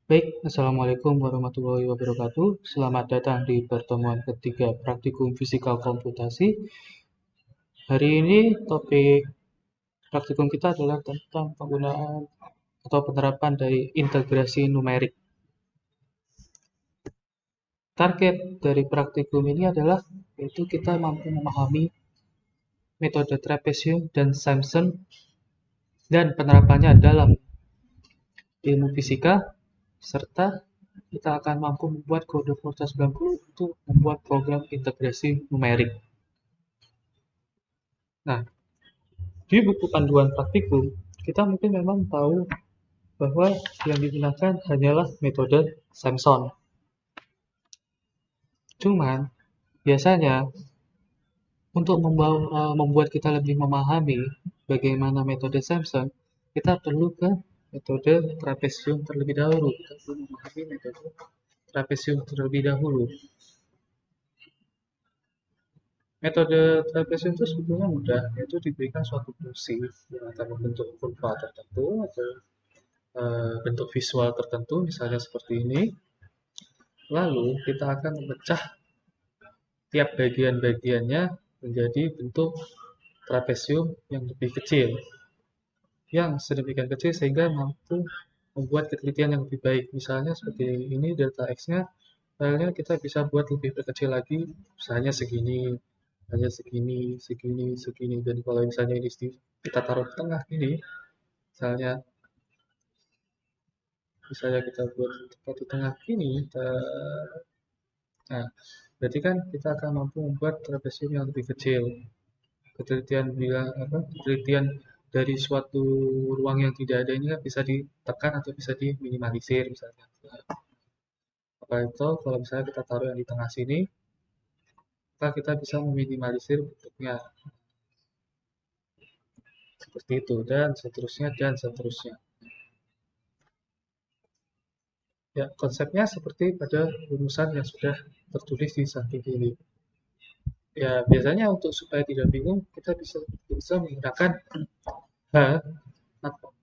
Baik, Assalamualaikum warahmatullahi wabarakatuh. Selamat datang di pertemuan ketiga Praktikum Fisika Komputasi. Hari ini topik praktikum kita adalah tentang penggunaan atau penerapan dari integrasi numerik. Target dari praktikum ini adalah yaitu kita mampu memahami metode trapesium dan Simpson dan penerapannya dalam ilmu fisika, serta kita akan mampu membuat kode Volta 90 untuk membuat program integrasi numerik. Nah, di buku panduan praktikum, kita mungkin memang tahu bahwa yang digunakan hanyalah metode Simpson. Cuman, biasanya untuk membuat kita lebih memahami bagaimana metode Simpson, kita perlu ke metode trapesium terlebih dahulu. Kita perlu memahami metode trapesium terlebih dahulu. Metode trapesium itu sebetulnya mudah, yaitu diberikan suatu fungsi yang akan membentuk kurva tertentu atau bentuk visual tertentu, misalnya seperti ini. Lalu kita akan memecah tiap bagian-bagiannya menjadi bentuk trapesium yang lebih kecil, yang sedemikian kecil sehingga mampu membuat ketelitian yang lebih baik. Misalnya seperti ini delta x-nya, filenya kita bisa buat lebih kecil lagi, misalnya segini, hanya segini, segini, segini. Dan kalau misalnya ini kita taruh di tengah ini, misalnya kita buat tepat di tengah ini, nah, berarti kan kita akan mampu membuat trapesium yang lebih kecil. Ketelitian dari suatu ruang yang tidak ada ini kan bisa ditekan atau bisa diminimalisir misalnya. Apa itu kalau misalnya kita taruh yang di tengah sini, maka kita bisa meminimalisir bentuknya seperti itu dan seterusnya dan seterusnya. Ya, konsepnya seperti pada rumusan yang sudah tertulis di samping ini. Ya, biasanya untuk supaya tidak bingung, kita bisa menggunakan H.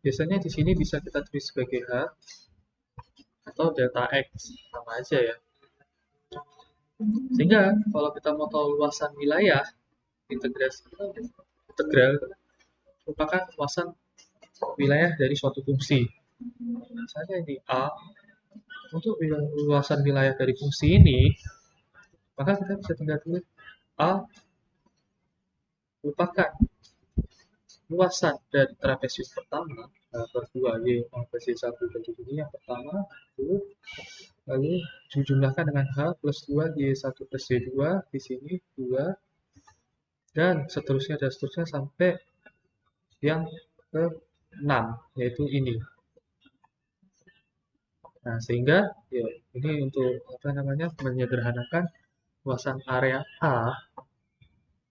Biasanya di sini bisa kita tulis sebagai H atau delta X, sama aja ya. Sehingga kalau kita mau tahu luasan wilayah, integral merupakan luasan wilayah dari suatu fungsi. Misalnya ini A, untuk luasan wilayah dari fungsi ini, maka kita bisa tinggal tulis A merupakan luasan dari trapesium pertama per 2 Y per Y1 dan ini yang pertama itu, lalu dijumlahkan dengan H plus 2 Y1 plus Y2 di sini 2 dan seterusnya sampai yang ke-6 yaitu ini. Nah, sehingga ya ini untuk menyederhanakan luasan area A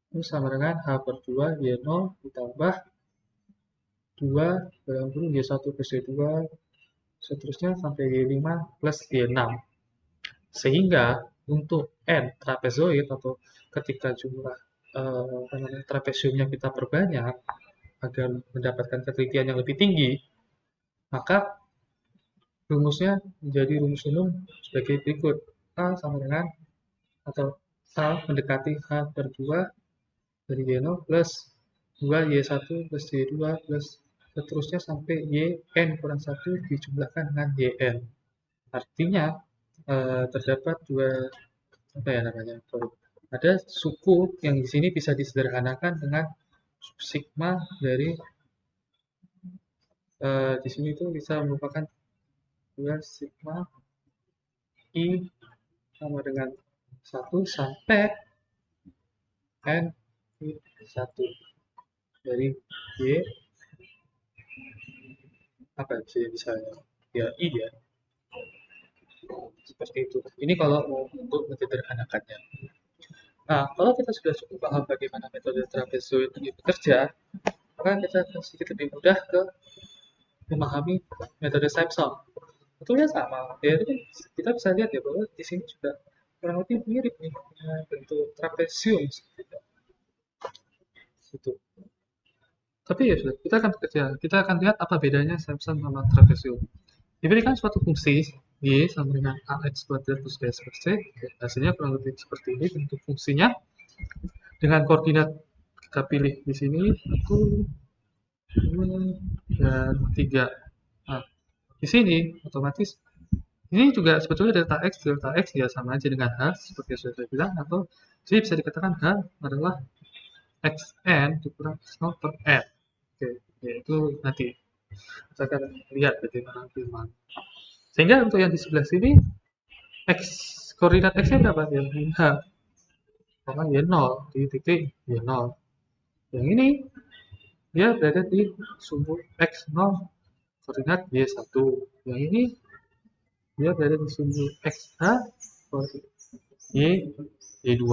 itu sama dengan H per 2 Y0 ditambah 2 Y1 plus Y2 seterusnya sampai Y5 plus Y6. Sehingga untuk N trapezoid atau ketika jumlah trapesiumnya kita perbanyak agar mendapatkan ketelitian yang lebih tinggi, maka rumusnya menjadi rumus umum sebagai berikut. A sama dengan atau A mendekati H per 2 dari Y0 plus 2 Y1 plus Y2 plus seterusnya sampai Yn kurang 1 dijumlahkan dengan Yn. Artinya terdapat dua ada suku yang di sini bisa disederhanakan dengan sigma dari di sini itu bisa merupakan 2 sigma I sama dengan 1 sampai N I 1 dari Y apa sih misalnya ya I ya seperti itu. Ini kalau mau untuk menyederhanakannya. Nah, kalau kita sudah cukup paham bagaimana metode trapezoid ini bekerja, maka kita akan sedikit lebih mudah ke memahami metode Simpson. Betulnya sama, ya itu kita bisa lihat ya bahwa di sini juga kurang lebih mirip nih bentuk trapesium gitu. Tapi ya sudah, kita akan lihat apa bedanya Simpson sama trapesium. Diberikan suatu fungsi y sama dengan ax kuadrat plus bx plus c, hasilnya kurang lebih seperti ini bentuk fungsinya. Dengan koordinat kita pilih di sini 1, 2, dan 3. Nah, di sini otomatis ini juga sebetulnya delta x ya sama aja dengan h seperti yang sudah saya bilang, atau jadi bisa dikatakan h adalah xn dikurang x0 per n. Oke, yaitu nanti kita akan lihat bagaimana filman. Sehingga untuk yang di sebelah sini x koordinat x-nya berapa ya? Min h. Karena y 0 di titik y 0. Yang ini dia berada di sumbu x0 koordinat y1. Yang ini dia berada di sumbu xh koordinat y2.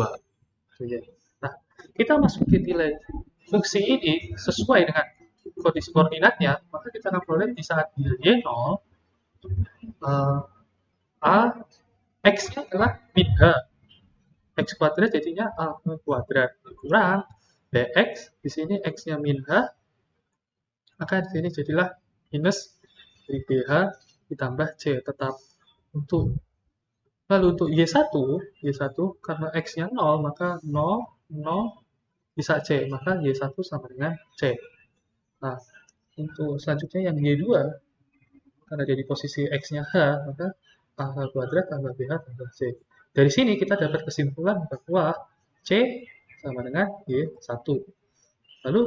Nah, kita masukin nilai fungsi ini sesuai dengan kondisi koordinatnya, maka kita akan peroleh di saat y0 a x-nya adalah min h, x kuadrat jadinya a kuadrat kurang bx, di sini x-nya min h, maka di sini jadilah minus dari bh ditambah c tetap untuk. Lalu untuk y1 karena x-nya 0 maka 0 0 bisa c, maka y1 sama dengan c. Nah, untuk selanjutnya yang y2 karena jadi posisi x-nya h, maka ah kuadrat tambah bh tambah c. Dari sini kita dapat kesimpulan bahwa c sama dengan y1. Lalu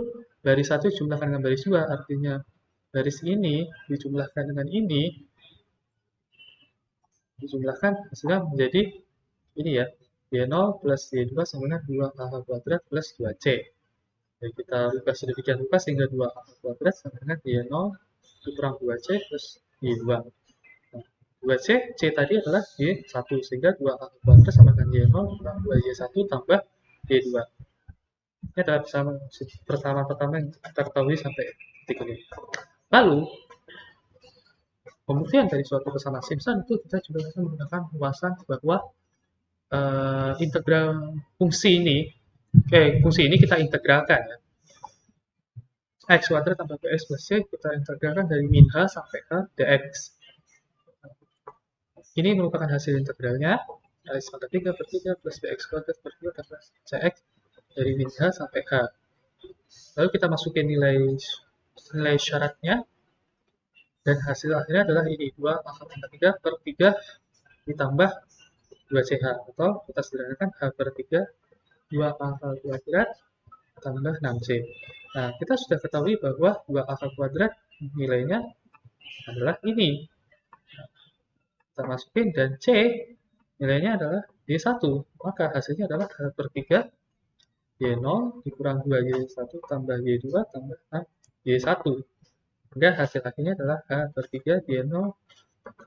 baris 1 dijumlahkan dengan baris 2, artinya baris ini dijumlahkan dengan ini, dijumlahkan hasilnya menjadi ini ya, y0 plus y2 sama dengan 2ah kuadrat plus 2c. Jadi kita rubah sedemikian rupa sehingga 2ah kuadrat sama dengan y0 dikurang 2c plus y2. Nah, 2c, c tadi adalah y1, sehingga 2ah kuadrat sama dengan y0 dikurang 2y1 tambah y2. Ini adalah pertama yang kita ketahui sampai titik ini. Lalu, pembuktian dari suatu kesamaan Simpson itu kita juga bisa menggunakan ulasan bahwa integral fungsi ini kita integralkan ya. X kuadrat tambah bx plus c kita integralkan dari min h sampai ke dx. Ini merupakan hasil integralnya x pangkat 3 per 3 plus bx kuadrat per 2 tambah cx dari min h sampai h. Lalu kita masukin nilai syaratnya, dan hasil akhirnya adalah ini 2 pangkat 3 per 3 ditambah 2ch, atau kita sederhanakan h per 3 2a kuadrat tambah 6c. Nah, kita sudah ketahui bahwa 2a kuadrat nilainya adalah ini. Kita masukin, dan c nilainya adalah y1. Maka hasilnya adalah h per 3 y0 dikurang 2y1 tambah y2 tambah y1. Sehingga hasil akhirnya adalah h per 3 y0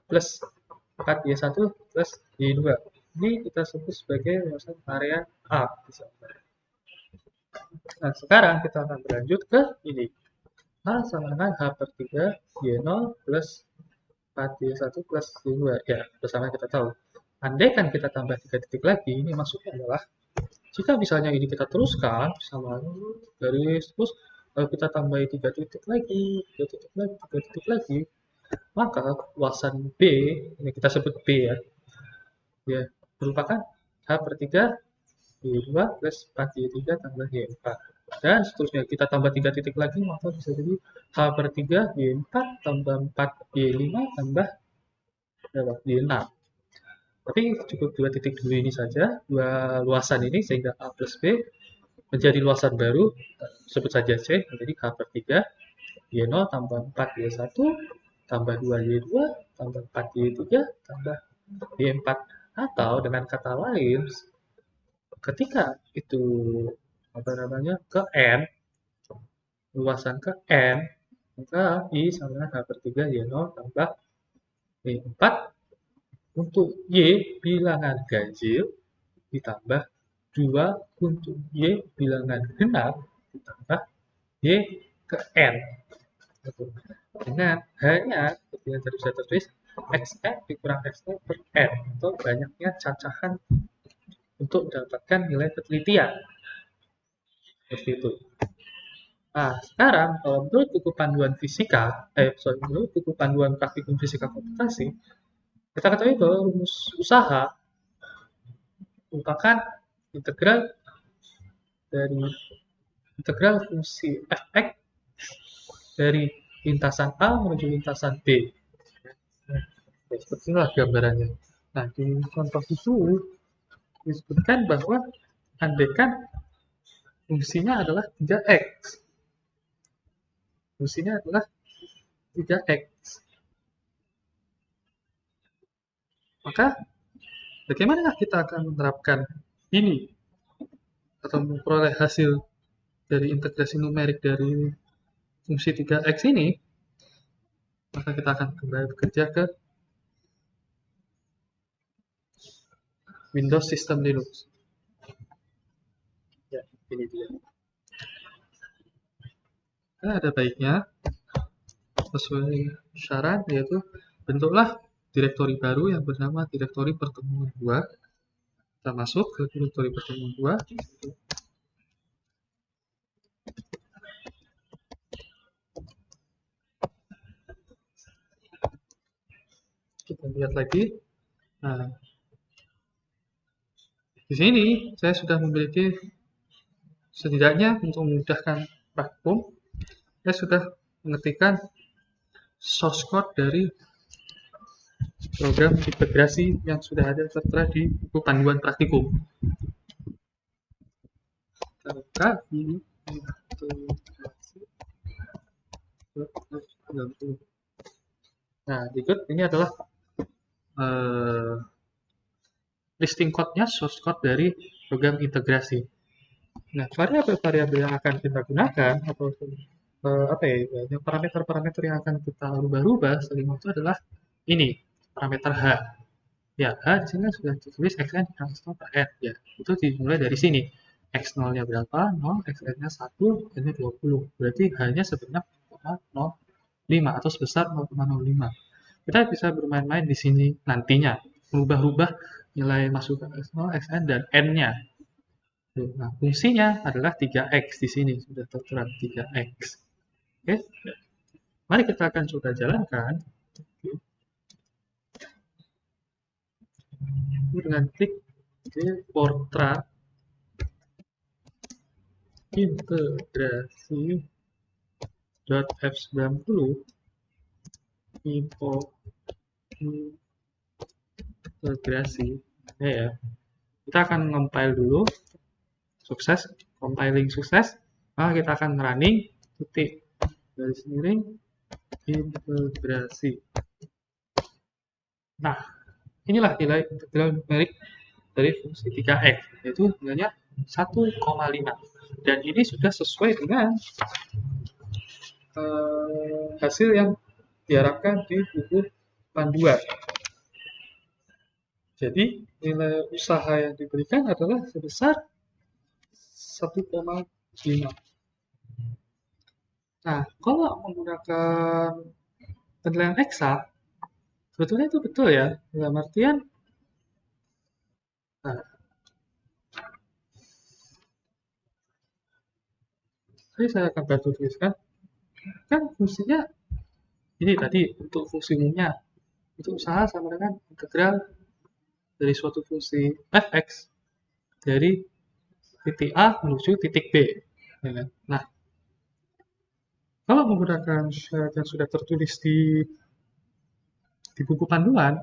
plus 4y1 plus y2. Ini kita sebut sebagai luasan area A. Nah, sekarang kita akan berlanjut ke ini. H sama dengan H per 3 Y0 plus 4Y1 plus Y2. Ya, bersama kita tahu. Andai kan kita tambah 3 titik lagi, ini maksudnya adalah jika misalnya ini kita teruskan sama garis terus, lalu kita tambah 3 titik lagi, 3 titik lagi, 3 titik lagi, maka luasan B, ini kita sebut B ya merupakan H per 3 Y2 plus 4Y3 tambah Y4. Dan seterusnya kita tambah 3 titik lagi, maka bisa jadi H per 3 Y4 tambah 4 Y5 tambah Y6. Tapi cukup 2 titik dulu ini saja, 2 luasan ini, sehingga A plus B menjadi luasan baru, sebut saja C, menjadi H per 3 Y0 tambah 4 Y1 tambah 2 Y2 tambah 4 Y3 tambah Y4. Atau dengan kata lain, ketika itu ke n, luasan ke n, maka I sama dengan H per 3 Y0 tambah Y4 untuk Y bilangan ganjil ditambah 2 untuk Y bilangan genap ditambah Y ke n. Dengan hanya seperti yang tadi saya tertulis xn dikurang xn per n, atau banyaknya cacahan untuk mendapatkan nilai penelitian. Seperti itu. Nah, sekarang kalau menurut buku panduan fisika, menurut buku panduan praktikum fisika komputasi, kita ketahui bahwa rumus usaha merupakan integral dari integral fungsi fx dari lintasan A menuju lintasan B. Ya, seperti inilah gambarannya. Nah, di contoh itu disebutkan bahwa andaikan fungsinya adalah 3x. Fungsinya adalah 3x. Maka bagaimana kita akan menerapkan ini atau memperoleh hasil dari integrasi numerik dari fungsi 3x ini? Maka kita akan kembali bekerja ke Windows System Linux. Ya, ini dia. Nah, ada baiknya sesuai syarat, yaitu bentuklah direktori baru yang bernama direktori pertemuan 2. Kita masuk ke direktori pertemuan 2. Kita lihat lagi. Nah, di sini saya sudah memiliki, setidaknya untuk memudahkan praktikum, saya sudah mengetikkan source code dari program integrasi yang sudah ada tertera di buku panduan praktikum. Kita buka ini integrasi. Nah, berikut ini adalah listing code-nya, source code dari program integrasi. Nah, variabel-variabel yang akan kita gunakan atau parameter-parameter yang akan kita rubah-rubah sering itu adalah ini, parameter H. Ya, H di sini sudah ditulis xn transfer per n. Ya, itu dimulai dari sini. X0-nya berapa? 0, xn-nya 1, n-nya 20. Berarti H-nya sebenarnya 0,05 atau sebesar 0,05. Kita bisa bermain-main di sini nantinya, merubah-rubah nilai masukan x0, xn, dan n-nya. Nah, fungsinya adalah 3x di sini, sudah tertera 3x. Oke, mari kita akan coba jalankan dengan klik di portrait integrasi.f90 info integrasi ya. Kita akan compile dulu, sukses, compiling sukses. Maka kita akan running titik garis miring integrasi. Nah, inilah nilai integral numerik dari fungsi 3x, yaitu nilainya 1,5. Dan ini sudah sesuai dengan hasil yang diharapkan di buku panduan. Jadi nilai usaha yang diberikan adalah sebesar 1,5. Nah, kalau menggunakan penilaian eksak, sebetulnya itu betul ya, dalam artian, nah, saya akan bantu tuliskan, kan fungsinya ini tadi untuk fungsi umumnya, itu usaha sama dengan integral dari suatu fungsi fx dari titik A menuju titik B. Nah, kalau menggunakan syarat yang sudah tertulis di buku panduan,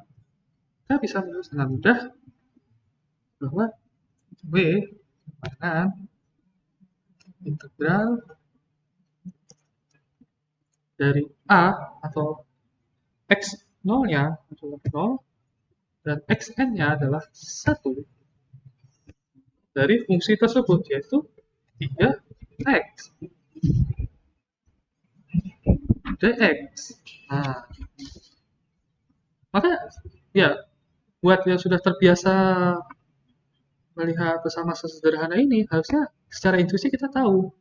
kita bisa menulis dengan mudah bahwa W dengan integral dari A atau x0-nya adalah 0 dan xn-nya adalah 1 dari fungsi tersebut, yaitu 3x dx. Nah, maka ya buat yang sudah terbiasa melihat bersama sesederhana ini, harusnya secara intuisi kita tahu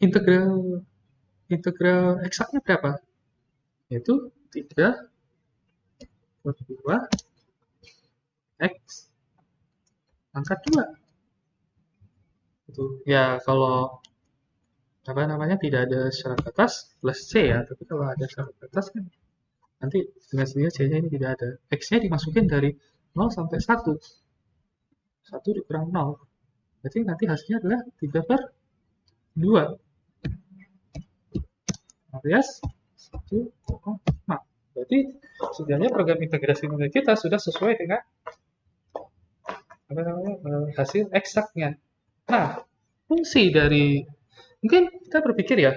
integral integral eksaknya berapa, yaitu 3 per 2 x pangkat 2. Itu ya, kalau tidak ada syarat batas plus C ya, tapi kalau ada syarat batas kan nanti dengan sendirinya C-nya ini tidak ada. X-nya dimasukin dari 0 sampai 1. 1 dikurang 0. Berarti nanti hasilnya adalah 3 per 2 alias 1,5. Berarti sebenarnya program integrasi numerik kita sudah sesuai dengan hasil eksaknya. Nah, fungsi dari mungkin kita berpikir ya,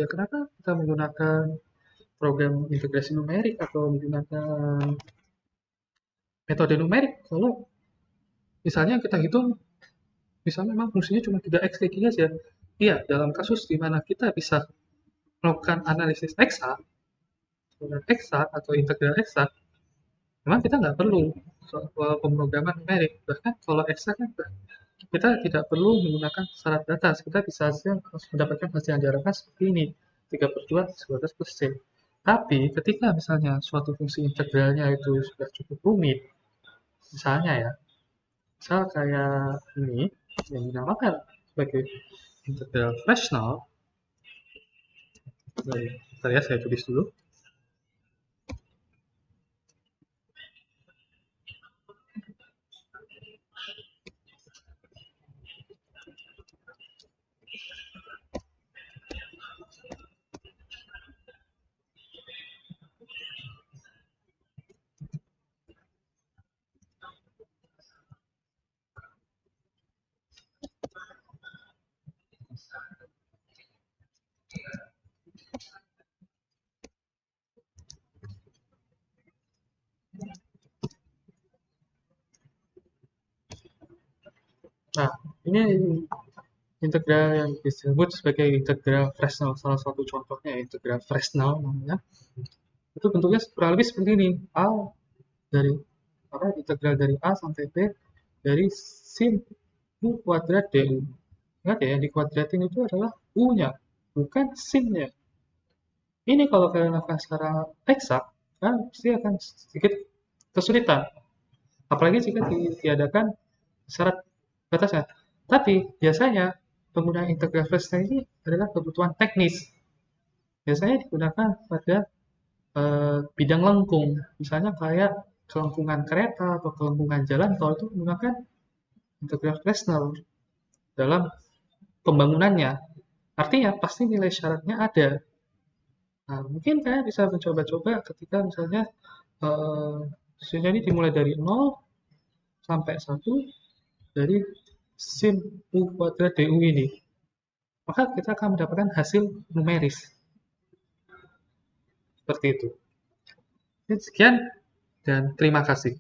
kenapa kita menggunakan program integrasi numerik atau menggunakan metode numerik kalau misalnya kita hitung misalnya memang fungsinya cuma 3x kayak gini aja. Iya, dalam kasus di mana kita bisa melakukan analisis eksak, atau integral eksak, memang kita nggak perlu soal pemrograman numerik. Bahkan kalau eksak kan kita tidak perlu menggunakan syarat batas. Kita bisa mendapatkan hasil yang diharapkan seperti ini. 3 per 2 12 plus C. Tapi ketika misalnya suatu fungsi integralnya itu sudah cukup rumit, misalnya ya, misal kayak ini yang dinamakan sebagai integral Fresnel. Bentar ya, saya tulis dulu. Nah, ini integral yang disebut sebagai integral Fresnel. Salah satu contohnya integral Fresnel namanya. Itu bentuknya kurang lebih seperti ini. Dari integral dari A sampai B dari sin U kuadrat DU. Ingat ya, yang dikuadratin itu adalah U-nya, bukan sin-nya. Ini kalau kalian lakukan secara eksak, kan pasti akan sedikit kesulitan. Apalagi jika ditiadakan syarat batasnya. Tapi biasanya penggunaan integral Fresnel ini adalah kebutuhan teknis. Biasanya digunakan pada bidang lengkung, misalnya kayak kelengkungan kereta atau kelengkungan jalan tol itu menggunakan integral Fresnel dalam pembangunannya. Artinya pasti nilai syaratnya ada. Nah, mungkin kalian bisa mencoba-coba ketika misalnya fungsinya ini dimulai dari 0 sampai 1 dari sin U kuadrat DU ini. Maka kita akan mendapatkan hasil numeris. Seperti itu. Sekian dan terima kasih.